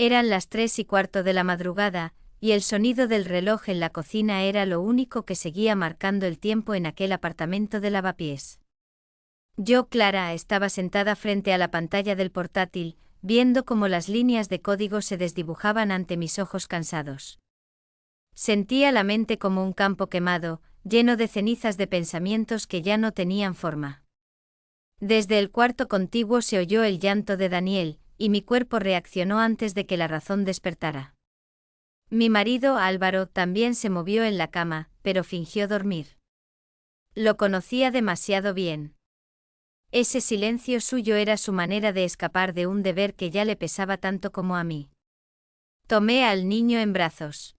Eran las 3:15 de la madrugada, y el sonido del reloj en la cocina era lo único que seguía marcando el tiempo en aquel apartamento de lavapiés. Yo, Clara, estaba sentada frente a la pantalla del portátil, viendo cómo las líneas de código se desdibujaban ante mis ojos cansados. Sentía la mente como un campo quemado, lleno de cenizas de pensamientos que ya no tenían forma. Desde el cuarto contiguo se oyó el llanto de Daniel, y mi cuerpo reaccionó antes de que la razón despertara. Mi marido Álvaro también se movió en la cama, pero fingió dormir. Lo conocía demasiado bien. Ese silencio suyo era su manera de escapar de un deber que ya le pesaba tanto como a mí. Tomé al niño en brazos.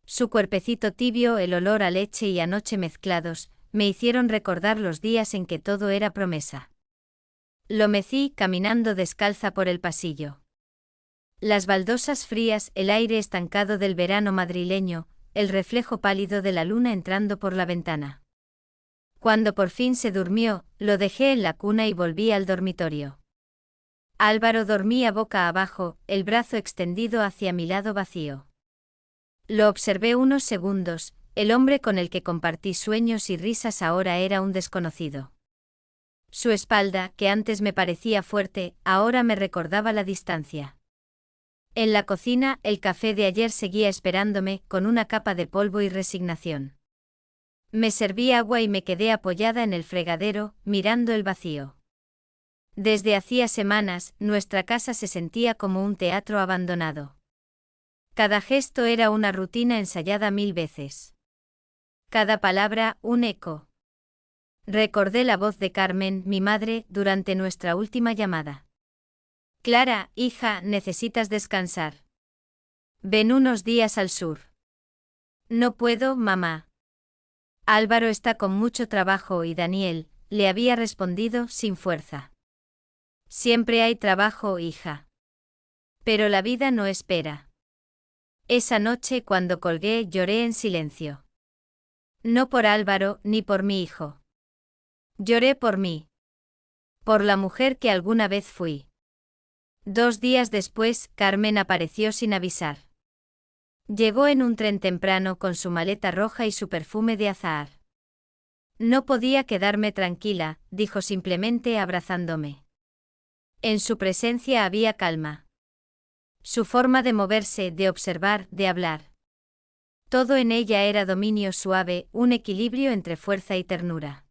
Su cuerpecito tibio, el olor a leche y a noche mezclados, me hicieron recordar los días en que todo era promesa. Lo mecí caminando descalza por el pasillo. Las baldosas frías, el aire estancado del verano madrileño, el reflejo pálido de la luna entrando por la ventana. Cuando por fin se durmió, lo dejé en la cuna y volví al dormitorio. Álvaro dormía boca abajo, el brazo extendido hacia mi lado vacío. Lo observé unos segundos, el hombre con el que compartí sueños y risas ahora era un desconocido. Su espalda, que antes me parecía fuerte, ahora me recordaba la distancia. En la cocina, el café de ayer seguía esperándome, con una capa de polvo y resignación. Me serví agua y me quedé apoyada en el fregadero, mirando el vacío. Desde hacía semanas, nuestra casa se sentía como un teatro abandonado. Cada gesto era una rutina ensayada 1000 veces. Cada palabra, un eco. Recordé la voz de Carmen, mi madre, durante nuestra última llamada. Clara, hija, necesitas descansar. Ven unos días al sur. No puedo, mamá. Álvaro está con mucho trabajo y Daniel, le había respondido sin fuerza. Siempre hay trabajo, hija. Pero la vida no espera. Esa noche cuando colgué lloré en silencio. No por Álvaro ni por mi hijo. Lloré por mí. Por la mujer que alguna vez fui. 2 días después, Carmen apareció sin avisar. Llegó en un tren temprano con su maleta roja y su perfume de azahar. No podía quedarme tranquila, dijo simplemente abrazándome. En su presencia había calma. Su forma de moverse, de observar, de hablar. Todo en ella era dominio suave, un equilibrio entre fuerza y ternura.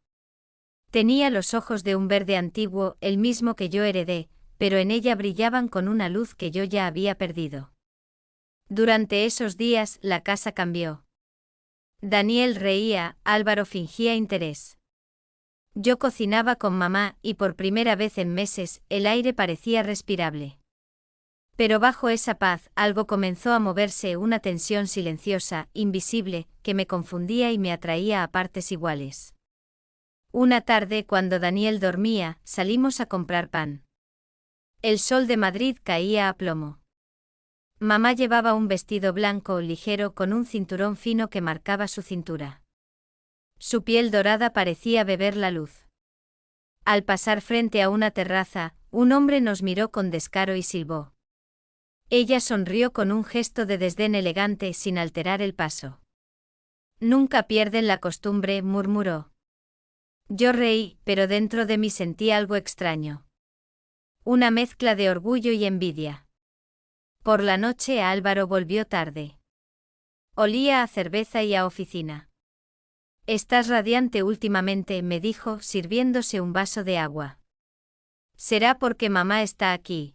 Tenía los ojos de un verde antiguo, el mismo que yo heredé, pero en ella brillaban con una luz que yo ya había perdido. Durante esos días, la casa cambió. Daniel reía, Álvaro fingía interés. Yo cocinaba con mamá y por primera vez en meses, el aire parecía respirable. Pero bajo esa paz, algo comenzó a moverse, una tensión silenciosa, invisible, que me confundía y me atraía a partes iguales. Una tarde, cuando Daniel dormía, salimos a comprar pan. El sol de Madrid caía a plomo. Mamá llevaba un vestido blanco ligero con un cinturón fino que marcaba su cintura. Su piel dorada parecía beber la luz. Al pasar frente a una terraza, un hombre nos miró con descaro y silbó. Ella sonrió con un gesto de desdén elegante sin alterar el paso. Nunca pierden la costumbre, murmuró. Yo reí, pero dentro de mí sentí algo extraño. Una mezcla de orgullo y envidia. Por la noche Álvaro volvió tarde. Olía a cerveza y a oficina. Estás radiante últimamente, me dijo, sirviéndose un vaso de agua. ¿Será porque mamá está aquí?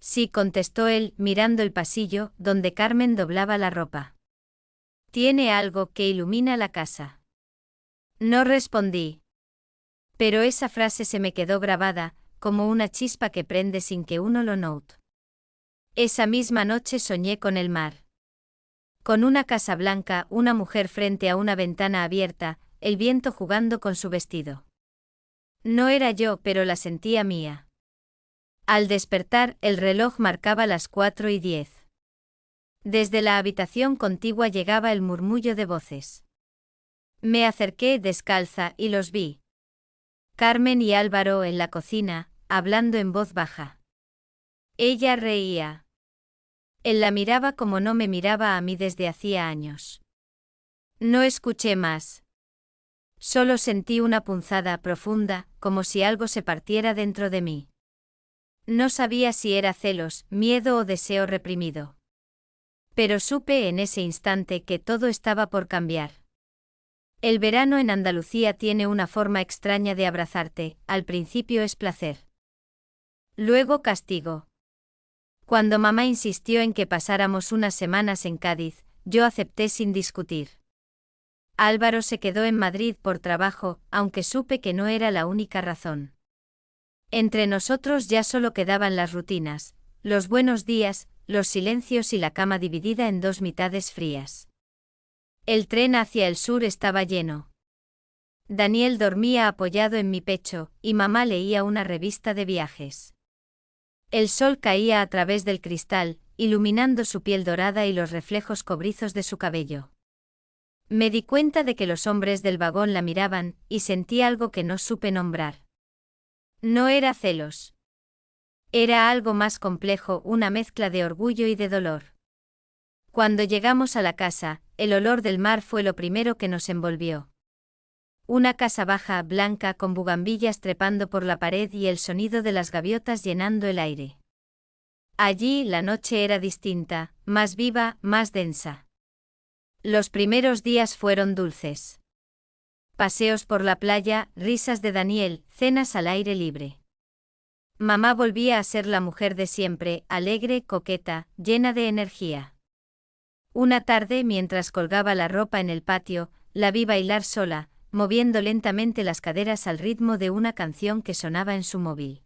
Sí, contestó él, mirando el pasillo, donde Carmen doblaba la ropa. Tiene algo que ilumina la casa. No respondí. Pero esa frase se me quedó grabada, como una chispa que prende sin que uno lo note. Esa misma noche soñé con el mar. Con una casa blanca, una mujer frente a una ventana abierta, el viento jugando con su vestido. No era yo, pero la sentía mía. Al despertar, el reloj marcaba las 4:10. Desde la habitación contigua llegaba el murmullo de voces. Me acerqué descalza y los vi. Carmen y Álvaro en la cocina, hablando en voz baja. Ella reía. Él la miraba como no me miraba a mí desde hacía años. No escuché más. Solo sentí una punzada profunda, como si algo se partiera dentro de mí. No sabía si era celos, miedo o deseo reprimido. Pero supe en ese instante que todo estaba por cambiar. El verano en Andalucía tiene una forma extraña de abrazarte, al principio es placer. Luego castigo. Cuando mamá insistió en que pasáramos unas semanas en Cádiz, yo acepté sin discutir. Álvaro se quedó en Madrid por trabajo, aunque supe que no era la única razón. Entre nosotros ya solo quedaban las rutinas, los buenos días, los silencios y la cama dividida en dos mitades frías. El tren hacia el sur estaba lleno. Daniel dormía apoyado en mi pecho, y mamá leía una revista de viajes. El sol caía a través del cristal, iluminando su piel dorada y los reflejos cobrizos de su cabello. Me di cuenta de que los hombres del vagón la miraban, y sentí algo que no supe nombrar. No era celos. Era algo más complejo, una mezcla de orgullo y de dolor. Cuando llegamos a la casa, el olor del mar fue lo primero que nos envolvió. Una casa baja, blanca, con bugambillas trepando por la pared y el sonido de las gaviotas llenando el aire. Allí la noche era distinta, más viva, más densa. Los primeros días fueron dulces. Paseos por la playa, risas de Daniel, cenas al aire libre. Mamá volvía a ser la mujer de siempre, alegre, coqueta, llena de energía. Una tarde, mientras colgaba la ropa en el patio, la vi bailar sola, moviendo lentamente las caderas al ritmo de una canción que sonaba en su móvil.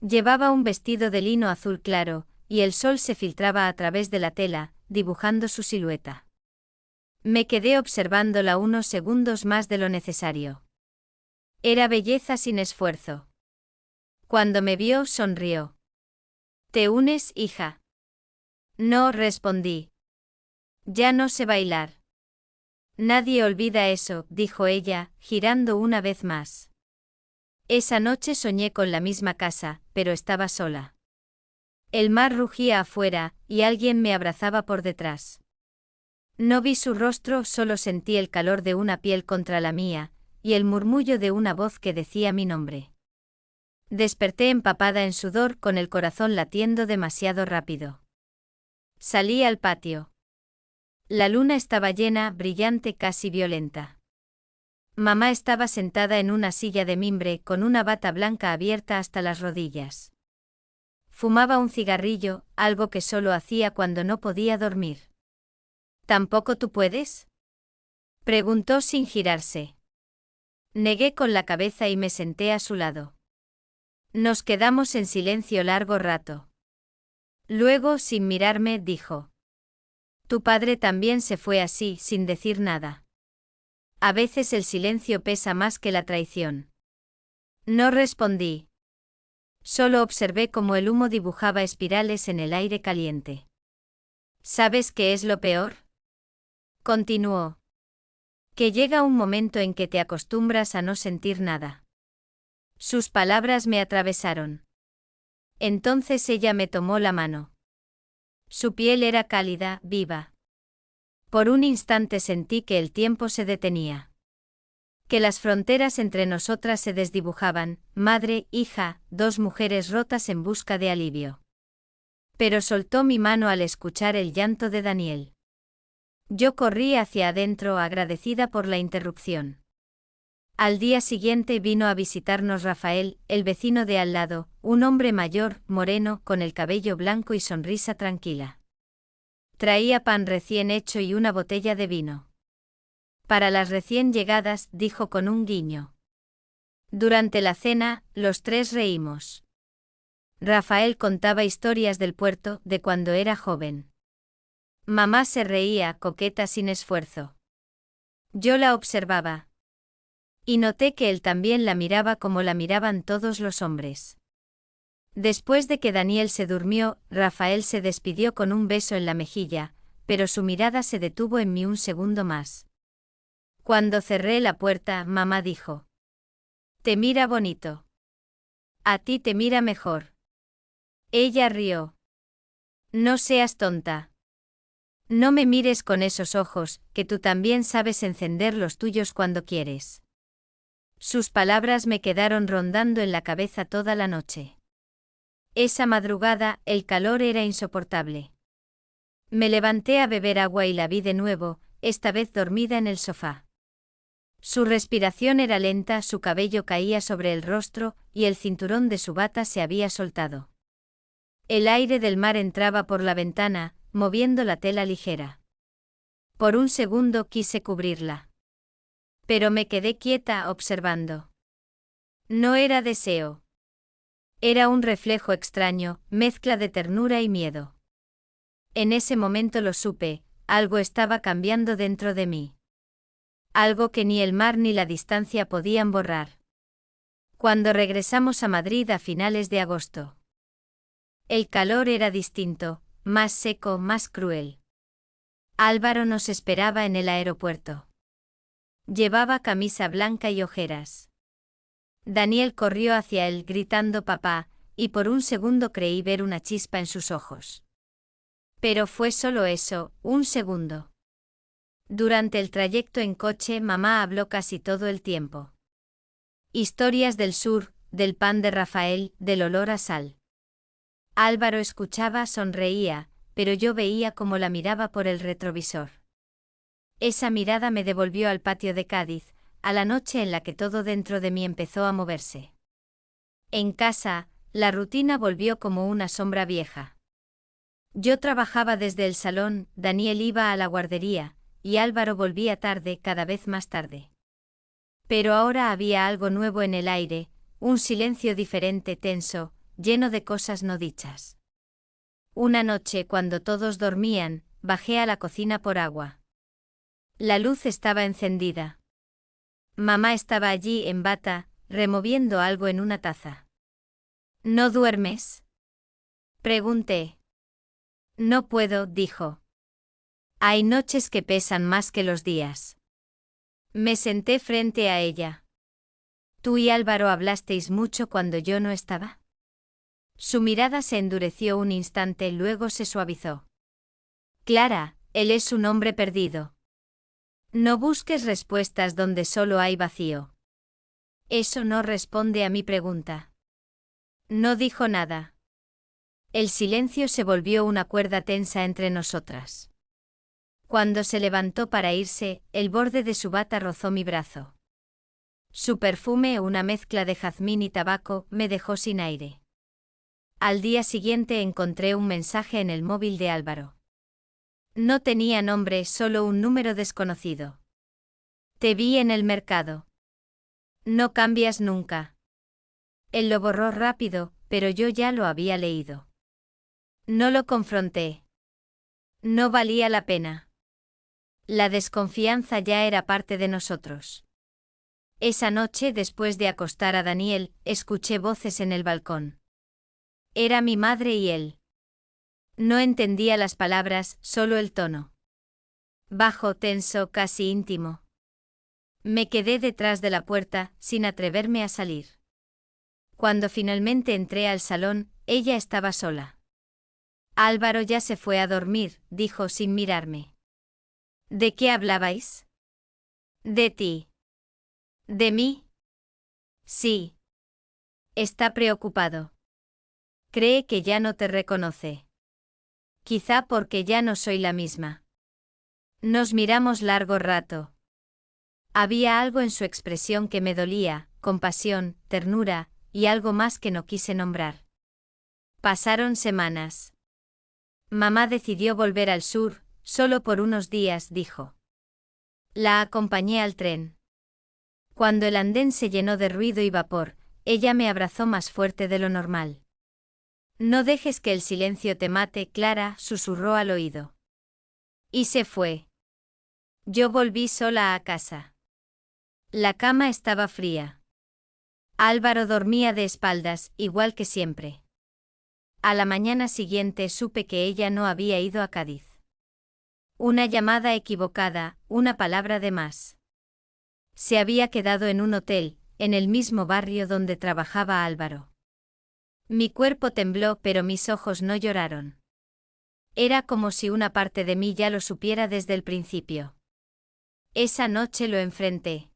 Llevaba un vestido de lino azul claro, y el sol se filtraba a través de la tela, dibujando su silueta. Me quedé observándola unos segundos más de lo necesario. Era belleza sin esfuerzo. Cuando me vio, sonrió. ¿Te unes, hija? No, respondí. Ya no sé bailar. Nadie olvida eso, dijo ella, girando una vez más. Esa noche soñé con la misma casa, pero estaba sola. El mar rugía afuera, y alguien me abrazaba por detrás. No vi su rostro, solo sentí el calor de una piel contra la mía, y el murmullo de una voz que decía mi nombre. Desperté empapada en sudor, con el corazón latiendo demasiado rápido. Salí al patio. La luna estaba llena, brillante, casi violenta. Mamá estaba sentada en una silla de mimbre, con una bata blanca abierta hasta las rodillas. Fumaba un cigarrillo, algo que solo hacía cuando no podía dormir. ¿Tampoco tú puedes? Preguntó sin girarse. Negué con la cabeza y me senté a su lado. Nos quedamos en silencio largo rato. Luego, sin mirarme, dijo: Tu padre también se fue así, sin decir nada. A veces el silencio pesa más que la traición. No respondí. Solo observé cómo el humo dibujaba espirales en el aire caliente. ¿Sabes qué es lo peor? Continuó. Que llega un momento en que te acostumbras a no sentir nada. Sus palabras me atravesaron. Entonces ella me tomó la mano. Su piel era cálida, viva. Por un instante sentí que el tiempo se detenía. Que las fronteras entre nosotras se desdibujaban, madre, hija, dos mujeres rotas en busca de alivio. Pero soltó mi mano al escuchar el llanto de Daniel. Yo corrí hacia adentro agradecida por la interrupción. Al día siguiente vino a visitarnos Rafael, el vecino de al lado, un hombre mayor, moreno, con el cabello blanco y sonrisa tranquila. Traía pan recién hecho y una botella de vino. Para las recién llegadas, dijo con un guiño. Durante la cena, los tres reímos. Rafael contaba historias del puerto, de cuando era joven. Mamá se reía, coqueta sin esfuerzo. Yo la observaba. Y noté que él también la miraba como la miraban todos los hombres. Después de que Daniel se durmió, Rafael se despidió con un beso en la mejilla, pero su mirada se detuvo en mí un segundo más. Cuando cerré la puerta, mamá dijo: Te mira bonito. A ti te mira mejor. Ella rió. No seas tonta. No me mires con esos ojos, que tú también sabes encender los tuyos cuando quieres. Sus palabras me quedaron rondando en la cabeza toda la noche. Esa madrugada, el calor era insoportable. Me levanté a beber agua y la vi de nuevo, esta vez dormida en el sofá. Su respiración era lenta, su cabello caía sobre el rostro, y el cinturón de su bata se había soltado. El aire del mar entraba por la ventana, moviendo la tela ligera. Por un segundo quise cubrirla. Pero me quedé quieta observando. No era deseo. Era un reflejo extraño, mezcla de ternura y miedo. En ese momento lo supe, algo estaba cambiando dentro de mí. Algo que ni el mar ni la distancia podían borrar. Cuando regresamos a Madrid a finales de agosto. El calor era distinto, más seco, más cruel. Álvaro nos esperaba en el aeropuerto. Llevaba camisa blanca y ojeras. Daniel corrió hacia él gritando papá, y por un segundo creí ver una chispa en sus ojos. Pero fue solo eso, un segundo. Durante el trayecto en coche mamá habló casi todo el tiempo. Historias del sur, del pan de Rafael, del olor a sal. Álvaro escuchaba, sonreía, pero yo veía cómo la miraba por el retrovisor. Esa mirada me devolvió al patio de Cádiz, a la noche en la que todo dentro de mí empezó a moverse. En casa, la rutina volvió como una sombra vieja. Yo trabajaba desde el salón, Daniel iba a la guardería, y Álvaro volvía tarde, cada vez más tarde. Pero ahora había algo nuevo en el aire, un silencio diferente, tenso, lleno de cosas no dichas. Una noche, cuando todos dormían, bajé a la cocina por agua. La luz estaba encendida. Mamá estaba allí en bata, removiendo algo en una taza. ¿No duermes?, pregunté. No puedo, dijo. Hay noches que pesan más que los días. Me senté frente a ella. ¿Tú y Álvaro hablasteis mucho cuando yo no estaba? Su mirada se endureció un instante, luego se suavizó. Clara, él es un hombre perdido. No busques respuestas donde solo hay vacío. Eso no responde a mi pregunta. No dijo nada. El silencio se volvió una cuerda tensa entre nosotras. Cuando se levantó para irse, el borde de su bata rozó mi brazo. Su perfume, una mezcla de jazmín y tabaco, me dejó sin aire. Al día siguiente encontré un mensaje en el móvil de Álvaro. No tenía nombre, solo un número desconocido. Te vi en el mercado. No cambias nunca. Él lo borró rápido, pero yo ya lo había leído. No lo confronté. No valía la pena. La desconfianza ya era parte de nosotros. Esa noche, después de acostar a Daniel, escuché voces en el balcón. Era mi madre y él. No entendía las palabras, solo el tono. Bajo, tenso, casi íntimo. Me quedé detrás de la puerta, sin atreverme a salir. Cuando finalmente entré al salón, ella estaba sola. Álvaro ya se fue a dormir, dijo sin mirarme. ¿De qué hablabais? De ti. ¿De mí? Sí. Está preocupado. Cree que ya no te reconoce. Quizá porque ya no soy la misma. Nos miramos largo rato. Había algo en su expresión que me dolía, compasión, ternura, y algo más que no quise nombrar. Pasaron semanas. Mamá decidió volver al sur, solo por unos días, dijo. La acompañé al tren. Cuando el andén se llenó de ruido y vapor, ella me abrazó más fuerte de lo normal. No dejes que el silencio te mate, Clara, susurró al oído. Y se fue. Yo volví sola a casa. La cama estaba fría. Álvaro dormía de espaldas, igual que siempre. A la mañana siguiente supe que ella no había ido a Cádiz. Una llamada equivocada, una palabra de más. Se había quedado en un hotel, en el mismo barrio donde trabajaba Álvaro. Mi cuerpo tembló, pero mis ojos no lloraron. Era como si una parte de mí ya lo supiera desde el principio. Esa noche lo enfrenté.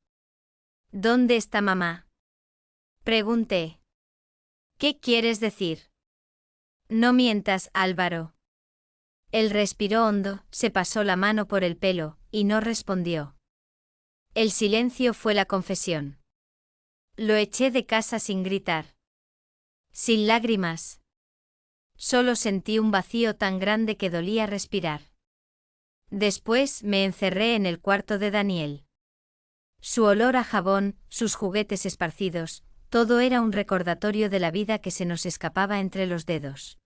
¿Dónde está mamá? Pregunté. ¿Qué quieres decir? No mientas, Álvaro. Él respiró hondo, se pasó la mano por el pelo, y no respondió. El silencio fue la confesión. Lo eché de casa sin gritar. Sin lágrimas. Solo sentí un vacío tan grande que dolía respirar. Después me encerré en el cuarto de Daniel. Su olor a jabón, sus juguetes esparcidos, todo era un recordatorio de la vida que se nos escapaba entre los dedos.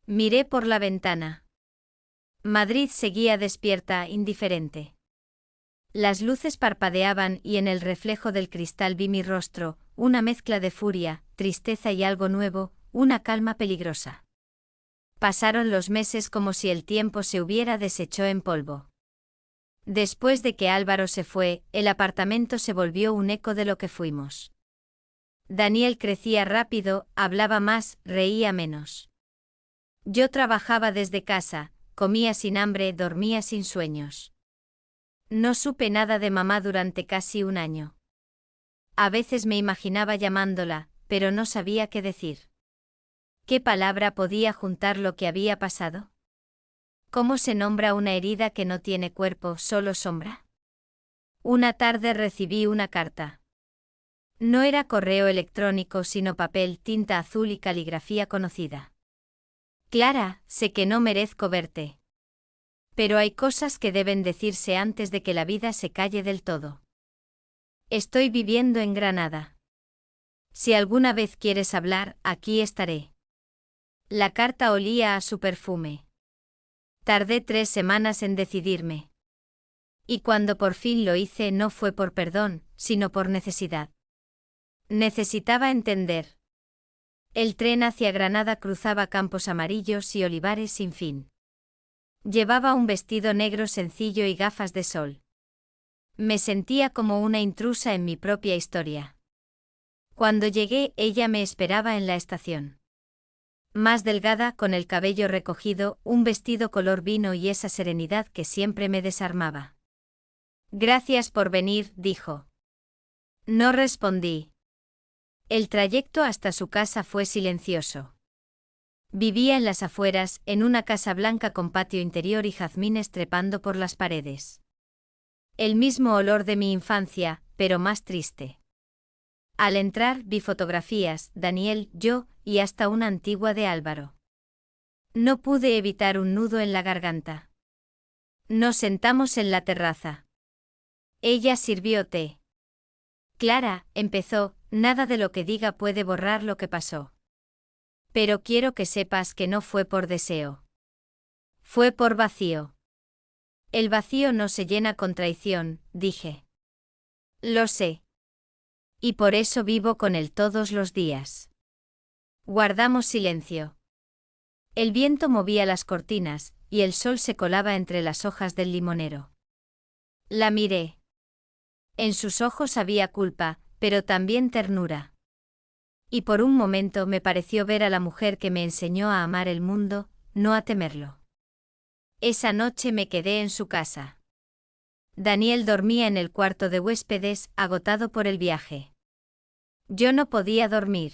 Miré por la ventana. Madrid seguía despierta, indiferente. Las luces parpadeaban y en el reflejo del cristal vi mi rostro, una mezcla de furia, tristeza y algo nuevo, una calma peligrosa. Pasaron los meses como si el tiempo se hubiera deshecho en polvo. Después de que Álvaro se fue, el apartamento se volvió un eco de lo que fuimos. Daniel crecía rápido, hablaba más, reía menos. Yo trabajaba desde casa, comía sin hambre, dormía sin sueños. No supe nada de mamá durante casi un año. A veces me imaginaba llamándola, pero no sabía qué decir. ¿Qué palabra podía juntar lo que había pasado? ¿Cómo se nombra una herida que no tiene cuerpo, solo sombra? Una tarde recibí una carta. No era correo electrónico sino papel, tinta azul y caligrafía conocida. Clara, sé que no merezco verte. Pero hay cosas que deben decirse antes de que la vida se calle del todo. Estoy viviendo en Granada. Si alguna vez quieres hablar, aquí estaré. La carta olía a su perfume. Tardé 3 semanas en decidirme. Y cuando por fin lo hice no fue por perdón, sino por necesidad. Necesitaba entender. El tren hacia Granada cruzaba campos amarillos y olivares sin fin. Llevaba un vestido negro sencillo y gafas de sol. Me sentía como una intrusa en mi propia historia. Cuando llegué, ella me esperaba en la estación. Más delgada, con el cabello recogido, un vestido color vino y esa serenidad que siempre me desarmaba. Gracias por venir, dijo. No respondí. El trayecto hasta su casa fue silencioso. Vivía en las afueras, en una casa blanca con patio interior y jazmines trepando por las paredes. El mismo olor de mi infancia, pero más triste. Al entrar vi fotografías, Daniel, yo, y hasta una antigua de Álvaro. No pude evitar un nudo en la garganta. Nos sentamos en la terraza. Ella sirvió té. Clara, empezó, nada de lo que diga puede borrar lo que pasó. Pero quiero que sepas que no fue por deseo. Fue por vacío. El vacío no se llena con traición, dije. Lo sé. Y por eso vivo con él todos los días. Guardamos silencio. El viento movía las cortinas, y el sol se colaba entre las hojas del limonero. La miré. En sus ojos había culpa, pero también ternura. Y por un momento me pareció ver a la mujer que me enseñó a amar el mundo, no a temerlo. Esa noche me quedé en su casa. Daniel dormía en el cuarto de huéspedes, agotado por el viaje. Yo no podía dormir.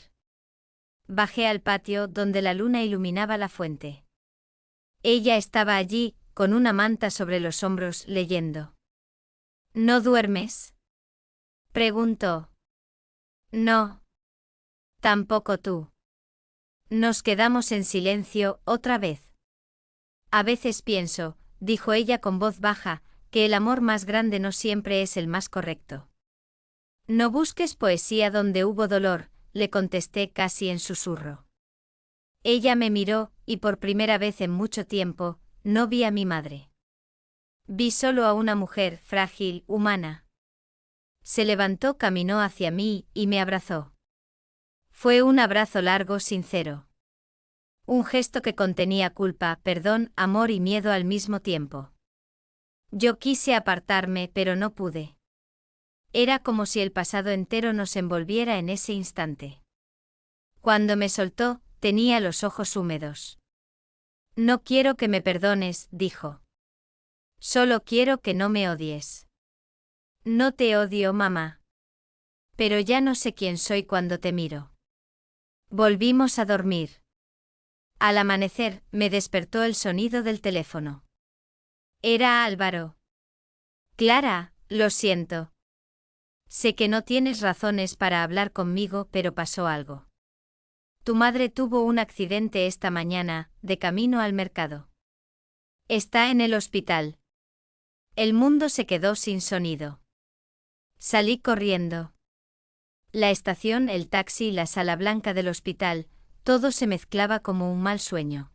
Bajé al patio donde la luna iluminaba la fuente. Ella estaba allí, con una manta sobre los hombros, leyendo. ¿No duermes? Preguntó. No. Tampoco tú. Nos quedamos en silencio, otra vez. A veces pienso, dijo ella con voz baja, que el amor más grande no siempre es el más correcto. No busques poesía donde hubo dolor, le contesté casi en susurro. Ella me miró, y por primera vez en mucho tiempo, no vi a mi madre. Vi solo a una mujer frágil, humana. Se levantó, caminó hacia mí, y me abrazó. Fue un abrazo largo, sincero. Un gesto que contenía culpa, perdón, amor y miedo al mismo tiempo. Yo quise apartarme, pero no pude. Era como si el pasado entero nos envolviera en ese instante. Cuando me soltó, tenía los ojos húmedos. No quiero que me perdones, dijo. Solo quiero que no me odies. No te odio, mamá. Pero ya no sé quién soy cuando te miro. Volvimos a dormir. Al amanecer, me despertó el sonido del teléfono. Era Álvaro. Clara, lo siento. Sé que no tienes razones para hablar conmigo, pero pasó algo. Tu madre tuvo un accidente esta mañana, de camino al mercado. Está en el hospital. El mundo se quedó sin sonido. Salí corriendo. La estación, el taxi, la sala blanca del hospital, todo se mezclaba como un mal sueño.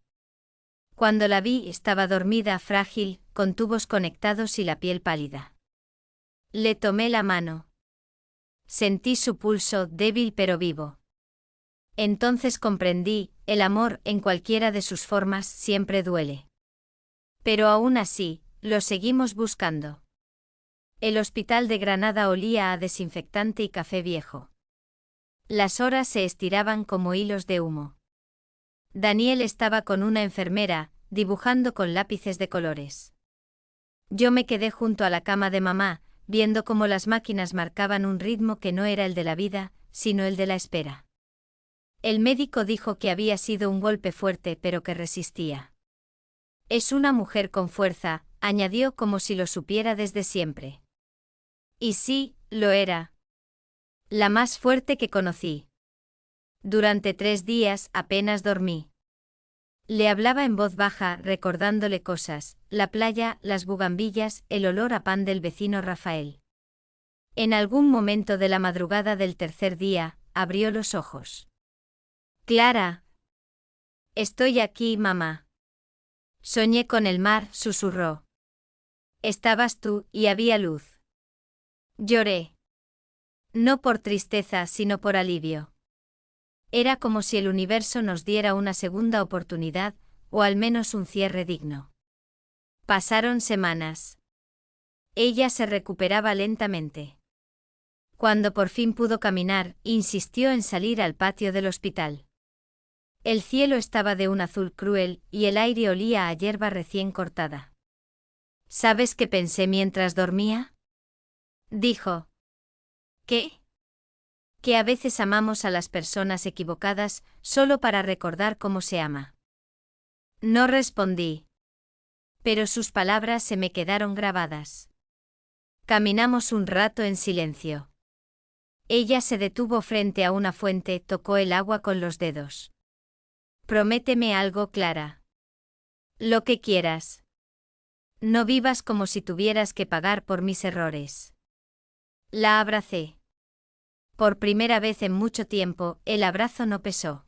Cuando la vi, estaba dormida, frágil, con tubos conectados y la piel pálida. Le tomé la mano. Sentí su pulso, débil pero vivo. Entonces comprendí, el amor, en cualquiera de sus formas, siempre duele. Pero aún así, lo seguimos buscando. El hospital de Granada olía a desinfectante y café viejo. Las horas se estiraban como hilos de humo. Daniel estaba con una enfermera, dibujando con lápices de colores. Yo me quedé junto a la cama de mamá, viendo cómo las máquinas marcaban un ritmo que no era el de la vida, sino el de la espera. El médico dijo que había sido un golpe fuerte pero que resistía. Es una mujer con fuerza, añadió como si lo supiera desde siempre. Y sí, lo era. La más fuerte que conocí. Durante 3 días apenas dormí. Le hablaba en voz baja, recordándole cosas, la playa, las bugambillas, el olor a pan del vecino Rafael. En algún momento de la madrugada del tercer día, abrió los ojos. Clara. Estoy aquí, mamá. Soñé con el mar, susurró. Estabas tú, y había luz. Lloré. No por tristeza, sino por alivio. Era como si el universo nos diera una segunda oportunidad, o al menos un cierre digno. Pasaron semanas. Ella se recuperaba lentamente. Cuando por fin pudo caminar, insistió en salir al patio del hospital. El cielo estaba de un azul cruel, y el aire olía a hierba recién cortada. ¿Sabes qué pensé mientras dormía? Dijo. ¿Qué? Que a veces amamos a las personas equivocadas, solo para recordar cómo se ama. No respondí. Pero sus palabras se me quedaron grabadas. Caminamos un rato en silencio. Ella se detuvo frente a una fuente, tocó el agua con los dedos. Prométeme algo, Clara. Lo que quieras. No vivas como si tuvieras que pagar por mis errores. La abracé. Por primera vez en mucho tiempo, el abrazo no pesó.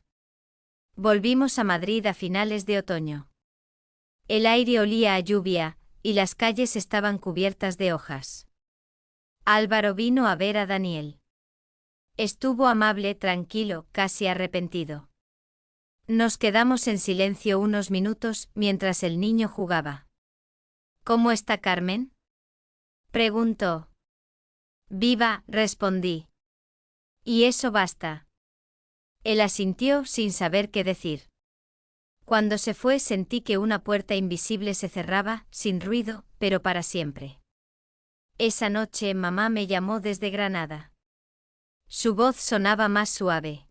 Volvimos a Madrid a finales de otoño. El aire olía a lluvia, y las calles estaban cubiertas de hojas. Álvaro vino a ver a Daniel. Estuvo amable, tranquilo, casi arrepentido. Nos quedamos en silencio unos minutos mientras el niño jugaba. ¿Cómo está Carmen? Preguntó. Viva, respondí. Y eso basta. Él asintió sin saber qué decir. Cuando se fue sentí que una puerta invisible se cerraba, sin ruido, pero para siempre. Esa noche mamá me llamó desde Granada. Su voz sonaba más suave.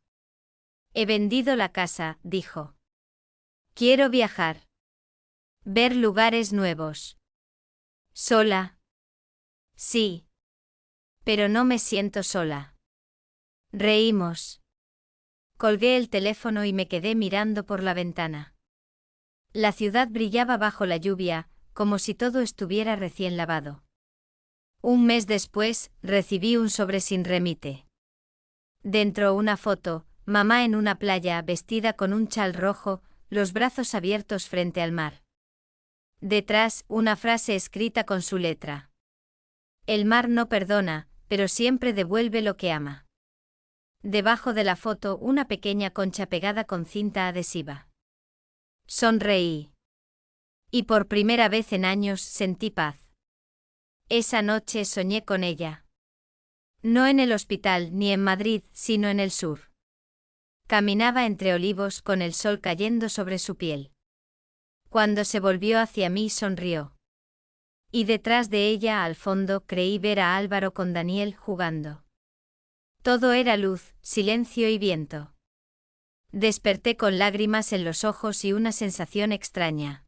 He vendido la casa, dijo. Quiero viajar. Ver lugares nuevos. ¿Sola? Sí. Pero no me siento sola. Reímos. Colgué el teléfono y me quedé mirando por la ventana. La ciudad brillaba bajo la lluvia, como si todo estuviera recién lavado. Un mes después, recibí un sobre sin remite. Dentro una foto, mamá en una playa vestida con un chal rojo, los brazos abiertos frente al mar. Detrás, una frase escrita con su letra. El mar no perdona, pero siempre devuelve lo que ama. Debajo de la foto, una pequeña concha pegada con cinta adhesiva. Sonreí. Y por primera vez en años sentí paz. Esa noche soñé con ella. No en el hospital ni en Madrid, sino en el sur. Caminaba entre olivos con el sol cayendo sobre su piel. Cuando se volvió hacia mí sonrió. Y detrás de ella, al fondo, creí ver a Álvaro con Daniel jugando. Todo era luz, silencio y viento. Desperté con lágrimas en los ojos y una sensación extraña.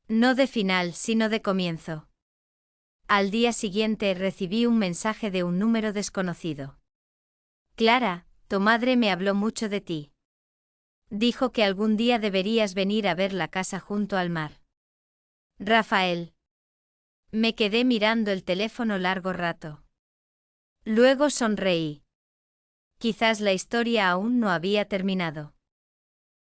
No de final, sino de comienzo. Al día siguiente recibí un mensaje de un número desconocido. Clara, tu madre me habló mucho de ti. Dijo que algún día deberías venir a ver la casa junto al mar. Rafael. Me quedé mirando el teléfono largo rato. Luego sonreí. Quizás la historia aún no había terminado.